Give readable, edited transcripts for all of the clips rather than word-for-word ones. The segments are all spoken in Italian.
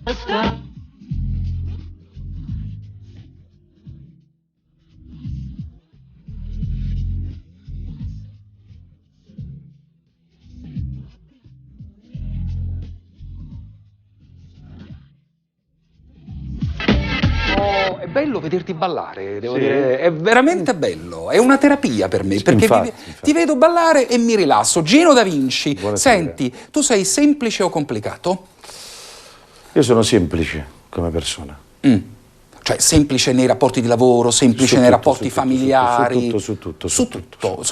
È bello vederti ballare, devo dire, è veramente bello, è una terapia per me, perché infatti. ti vedo ballare e mi rilasso. Gino Da Vinci, Buonasera. senti, tu sei semplice o complicato? Io sono semplice come persona. Cioè semplice nei rapporti di lavoro, semplice nei rapporti familiari? Su tutto.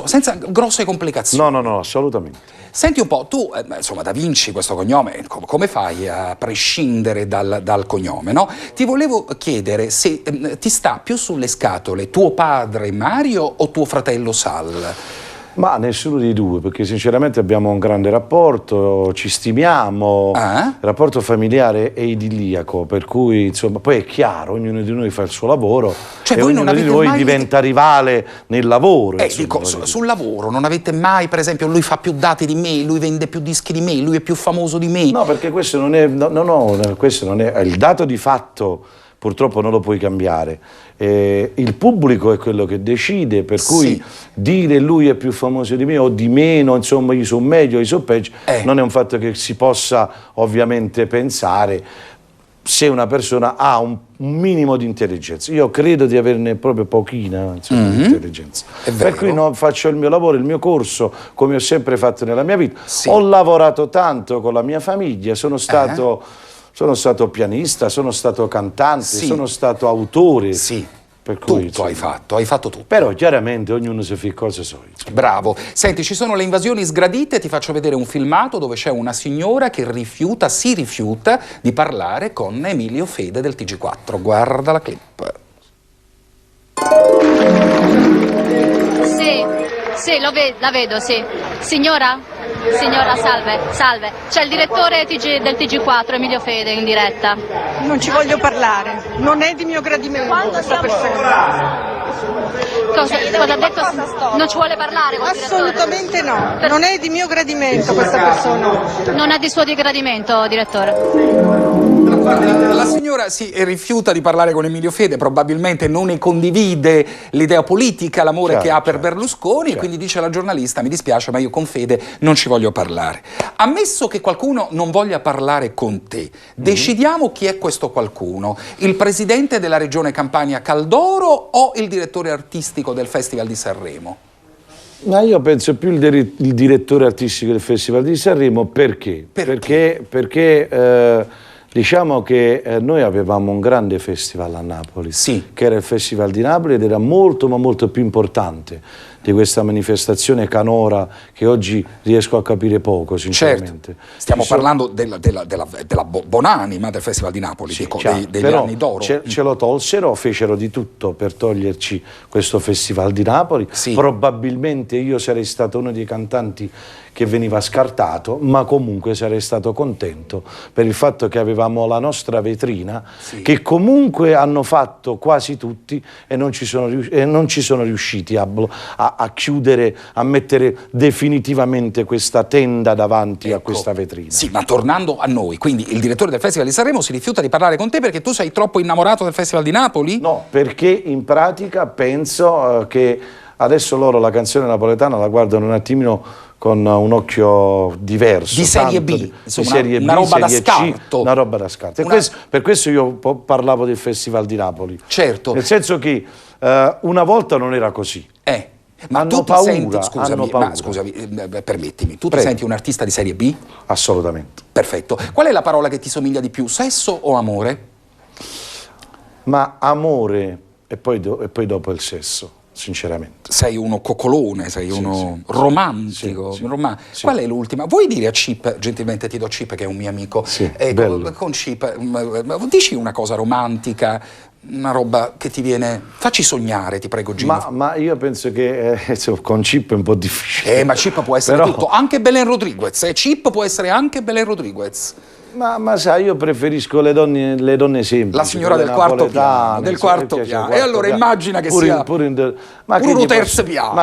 Senza grosse complicazioni. No, assolutamente. Senti un po', tu, insomma, Da Vinci, questo cognome, come fai a prescindere dal cognome, no? Ti volevo chiedere se ti sta più sulle scatole tuo padre Mario o tuo fratello Sal? Ma nessuno dei due, perché sinceramente abbiamo un grande rapporto, ci stimiamo, il rapporto familiare è idilliaco, per cui insomma, poi è chiaro, ognuno di noi fa il suo lavoro, cioè, e voi non ognuno di avete noi mai diventa rivale nel lavoro. Dico, sul lavoro non avete mai, per esempio, lui fa più dati di me, lui vende più dischi di me, lui è più famoso di me? No, perché questo non è, questo non è, il dato di fatto purtroppo non lo puoi cambiare. Il pubblico è quello che decide, per cui dire lui è più famoso di me o di meno, insomma io sono meglio, io sono peggio, non è un fatto che si possa ovviamente pensare se una persona ha un minimo di intelligenza. Io credo di averne proprio pochina di intelligenza. Per cui faccio il mio lavoro, il mio corso, come ho sempre fatto nella mia vita. Ho lavorato tanto con la mia famiglia, sono stato pianista, sono stato cantante, sono stato autore. Per cui, tutto hai fatto tutto. Però chiaramente ognuno si fa cose sue. Bravo. Senti, ci sono le invasioni sgradite, ti faccio vedere un filmato dove c'è una signora che si rifiuta di parlare con Emilio Fede del TG4. Guarda la clip. Sì, la vedo, sì. Signora? Signora, salve. C'è il direttore del TG4, Emilio Fede, in diretta. Non ci voglio parlare, non è di mio gradimento questa persona. Cosa ha detto? Non ci vuole parlare col Assolutamente no, non è di mio gradimento questa persona. Non è di suo gradimento, direttore? La signora si rifiuta di parlare con Emilio Fede, probabilmente non ne condivide l'idea politica, l'amore che ha per Berlusconi, e quindi dice alla giornalista: mi dispiace ma io con Fede non ci voglio parlare. Ammesso che qualcuno non voglia parlare con te, decidiamo chi è questo qualcuno: il presidente della regione Campania Caldoro o il direttore artistico del Festival di Sanremo? Ma io penso più il direttore artistico del Festival di Sanremo. Perché? Perché diciamo che noi avevamo un grande festival a Napoli, che era il Festival di Napoli, ed era molto ma molto più importante di questa manifestazione canora che oggi riesco a capire poco, sinceramente. Stiamo parlando della buonanima del Festival di Napoli, degli anni d'oro. Ce lo tolsero, fecero di tutto per toglierci questo Festival di Napoli. Probabilmente io sarei stato uno dei cantanti che veniva scartato, ma comunque sarei stato contento per il fatto che avevamo la nostra vetrina, che comunque hanno fatto quasi tutti e non ci sono riusciti a chiudere, a mettere definitivamente questa tenda davanti a questa vetrina. Sì, ma tornando a noi, quindi il direttore del Festival di Sanremo si rifiuta di parlare con te perché tu sei troppo innamorato del Festival di Napoli? No, perché in pratica penso che adesso loro la canzone napoletana la guardano un attimino con un occhio diverso. Di serie B, insomma, una roba da scarto. Una roba da scarto. Per questo io parlavo del Festival di Napoli. Certo. Nel senso che una volta non era così. Ma hanno tu ti paura, senti, scusami, permettimi, tu ti senti un artista di serie B? Assolutamente. Perfetto. Qual è la parola che ti somiglia di più, sesso o amore? Ma amore e poi dopo il sesso. Sinceramente. Sei uno coccolone, sei uno romantico. Qual è l'ultima? Vuoi dire a Chip, gentilmente ti do Chip che è un mio amico, con Chip, dici una cosa romantica, una roba che ti viene... Facci sognare, ti prego, Gino. Ma io penso che con Chip è un po' difficile. Ma Chip può essere tutto, anche Belen Rodriguez, Chip può essere anche Belen Rodriguez. Ma sai, io preferisco le donne semplici. La signora del quarto piano. Del quarto piano. E allora immagina che sia pure un terzo piano.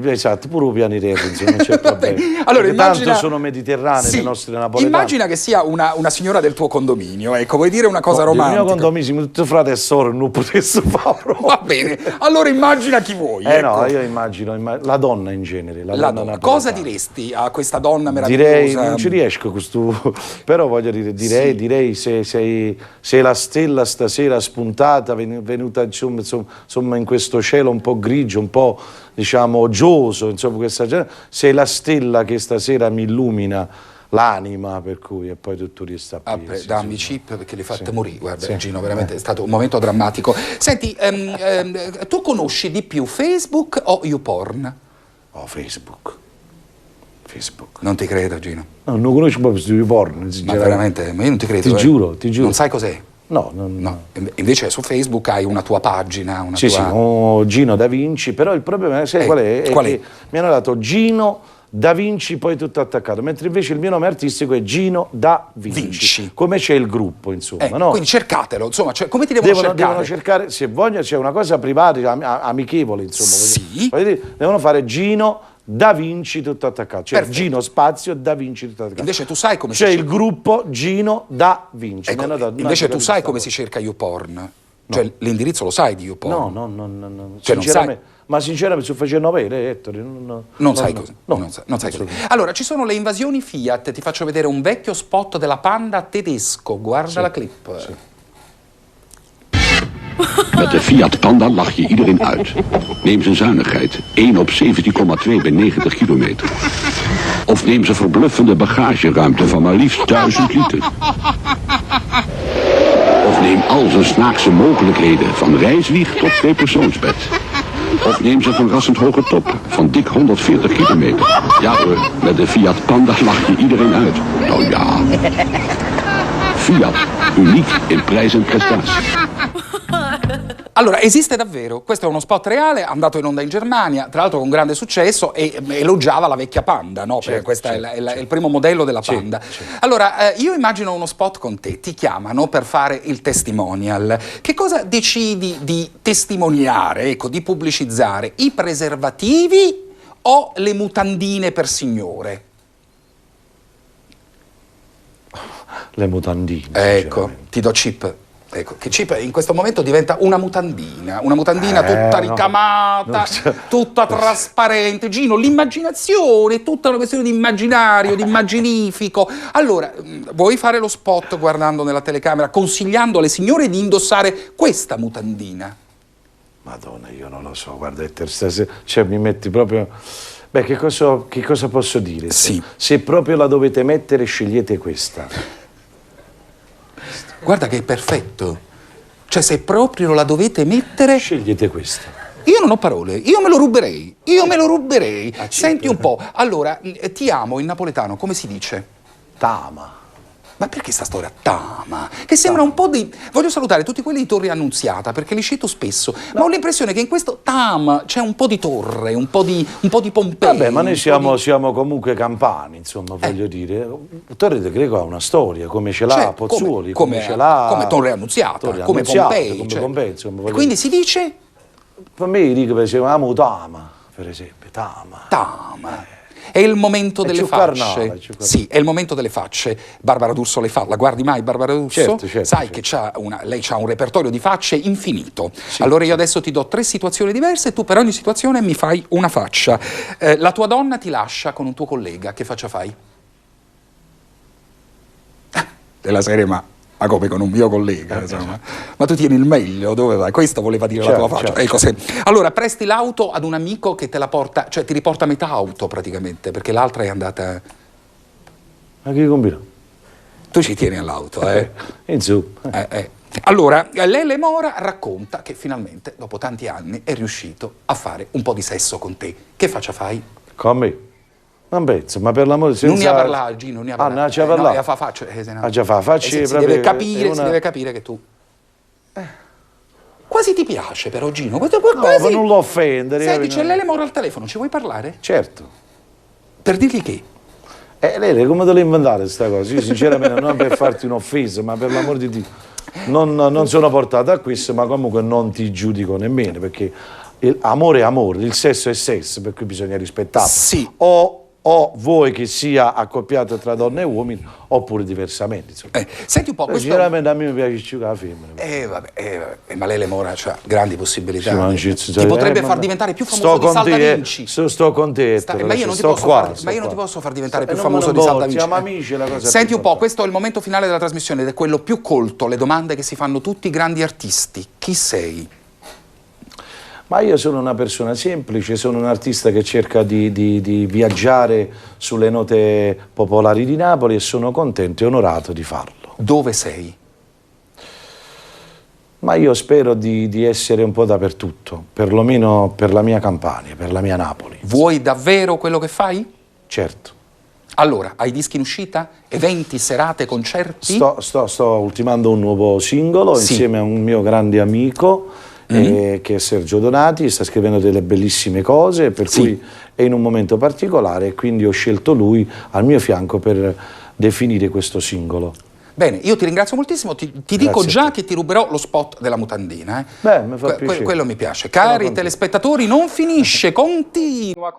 Esatto, pure un piano terzo, non c'è problema. Allora, immagina, tanto sono mediterranee le nostre napoletane. Immagina che sia una signora del tuo condominio, ecco, vuoi dire una cosa romantica? Il mio condominio, tutti frate e sorelle, non potesse farlo. Va bene, allora immagina chi vuoi. Ecco. No, io immagino la donna in genere. La donna. Cosa diresti a questa donna meravigliosa? Direi, non ci riesco questo, però voglio dire, direi se sei la stella stasera spuntata, venuta insomma in questo cielo un po' grigio, un po' diciamo oggioso, insomma questa sei la stella che stasera mi illumina l'anima, per cui e poi tutto resta a piedi. Dammi chip perché li fate morire, guarda Gino, veramente è stato un momento drammatico. Senti, tu conosci di più Facebook o YouPorn? Oh, Facebook. Non ti credo, Gino. No, non conosco proprio questo YouPorn. Ma veramente, ma io non ti credo. Ti giuro. Non sai cos'è? No. Invece su Facebook hai una tua pagina, Sì, Gino Da Vinci, però il problema sai qual è? Qual è? Mi hanno dato Gino Da Vinci, poi tutto attaccato, mentre invece il mio nome artistico è Gino Da Vinci. Come c'è il gruppo, insomma, no? Quindi cercatelo, insomma, come ti devono cercare? Se vogliono, c'è una cosa privata, amichevole, insomma. Sì. Devono fare Gino Da Vinci tutto attaccato, cioè Perfetto. Gino spazio Da Vinci tutto attaccato. Invece tu sai come c'è il gruppo Gino Da Vinci. Invece tu sai come si cerca YouPorn? No. Cioè l'indirizzo lo sai di YouPorn? No. Cioè, sinceramente, ma sinceramente sto facendo novelle, Ettore. Non sai così. Allora, ci sono le invasioni Fiat, ti faccio vedere un vecchio spot della Panda tedesco, guarda la clip. Sì. Met de Fiat Panda lach je iedereen uit. Neem zijn zuinigheid, 1 op 17,2 bij 90 kilometer. Of neem zijn verbluffende bagageruimte van maar liefst 1000 liter. Of neem al zijn snaakse mogelijkheden van reiswieg tot 2-persoonsbed. Of neem zijn verrassend hoge top van dik 140 kilometer. Ja hoor, met de Fiat Panda lach je iedereen uit. Nou ja. Fiat, uniek in prijs en prestatie. Allora, esiste davvero, questo è uno spot reale, andato in onda in Germania, tra l'altro con grande successo, e elogiava la vecchia Panda, no? Perché questo è il primo modello della Panda. Allora, io immagino uno spot con te, ti chiamano per fare il testimonial. Che cosa decidi di testimoniare, ecco, di pubblicizzare? I preservativi o le mutandine per signore? Le mutandine. Ecco, ti do chip. Ecco, che chip in questo momento diventa una mutandina tutta ricamata, tutta trasparente. Gino, l'immaginazione, tutta una questione di immaginario, di immaginifico. Allora, vuoi fare lo spot guardando nella telecamera, consigliando alle signore di indossare questa mutandina? Madonna, io non lo so, guarda, stasera, cioè mi metti proprio... Beh, che cosa posso dire? Sì. Se proprio la dovete mettere, scegliete questa. Guarda che è perfetto. Cioè, se proprio la dovete mettere... Scegliete questa. Io non ho parole, io me lo ruberei. Senti un po', allora, ti amo in napoletano, come si dice? Tama. Ma perché sta storia Tama? Che sembra un po' di... Voglio salutare tutti quelli di Torre Annunziata, perché li cito spesso, ma ho l'impressione che in questo Tama c'è un po' di torre, un po' di Pompei. Vabbè, ma noi siamo comunque campani, insomma, voglio dire. Torre de Greco ha una storia, come ce l'ha Pozzuoli, come ce l'ha... Come Torre Annunziata, come Pompei. Come Pompei, insomma. E quindi si dice? Per me dico, per esempio, amo Tama, per esempio, Tama. È il momento delle facce. Sì, è il momento delle facce. Barbara D'Urso le fa. La guardi mai Barbara D'Urso? Certo. Sai che lei ha un repertorio di facce infinito. Allora io adesso ti do 3 situazioni diverse e tu per ogni situazione mi fai una faccia. La tua donna ti lascia con un tuo collega, che faccia fai? Della serie ma come con un mio collega, insomma. Ma tu tieni il meglio, dove vai? Questo voleva dire la tua faccia. Ecco, allora, presti l'auto ad un amico che te la porta, cioè ti riporta metà auto praticamente, perché l'altra è andata... Ma che combina? Tu ci tieni all'auto, Insomma. Allora, Lele Mora racconta che finalmente, dopo tanti anni, è riuscito a fare un po' di sesso con te. Che faccia fai? Con me? Un pezzo, ma per l'amore senza... Non ne ha parlato, Gino, non ne ha parlato. non ci ha parlato? No, fa faccia. Già fa faccia. Si deve capire che tu... Quasi ti piace però, Gino. No, ma non lo offendere. Senti, c'è Lele Mora al telefono, ci vuoi parlare? Certo. Per dirgli che? Lei come te l'hai inventata questa cosa? Io sinceramente non per farti un'offesa, ma per l'amor di Dio, non sono portato a questo, ma comunque non ti giudico nemmeno, perché amore è amore, il sesso è sesso, per cui bisogna rispettarlo. Sì. O voi che sia accoppiato tra donne e uomini, oppure diversamente. Senti un po', questo... Sinceramente a me mi piace più che la femmina. Vabbè, ma Lele Mora ha grandi possibilità. Sì, ti potrebbe far diventare più famoso di Salda Vinci. Sto con te, ma io non ti posso far diventare più famoso di Salda Vinci. Siamo amici, la cosa. Senti un po', questo è il momento finale della trasmissione ed è quello più colto, le domande che si fanno tutti i grandi artisti. Chi sei? Ma io sono una persona semplice, sono un artista che cerca di viaggiare sulle note popolari di Napoli e sono contento e onorato di farlo. Dove sei? Ma io spero di essere un po' dappertutto, perlomeno per la mia Campania, per la mia Napoli. Vuoi davvero quello che fai? Certo. Allora, hai dischi in uscita? Eventi, serate, concerti? Sto ultimando un nuovo singolo insieme a un mio grande amico, che è Sergio Donati, sta scrivendo delle bellissime cose, per cui è in un momento particolare e quindi ho scelto lui al mio fianco per definire questo singolo. Bene, io ti ringrazio moltissimo, ti dico già che ti ruberò lo spot della mutandina. Beh, mi fa piacere. Quello mi piace. Cari telespettatori, non finisce, continua.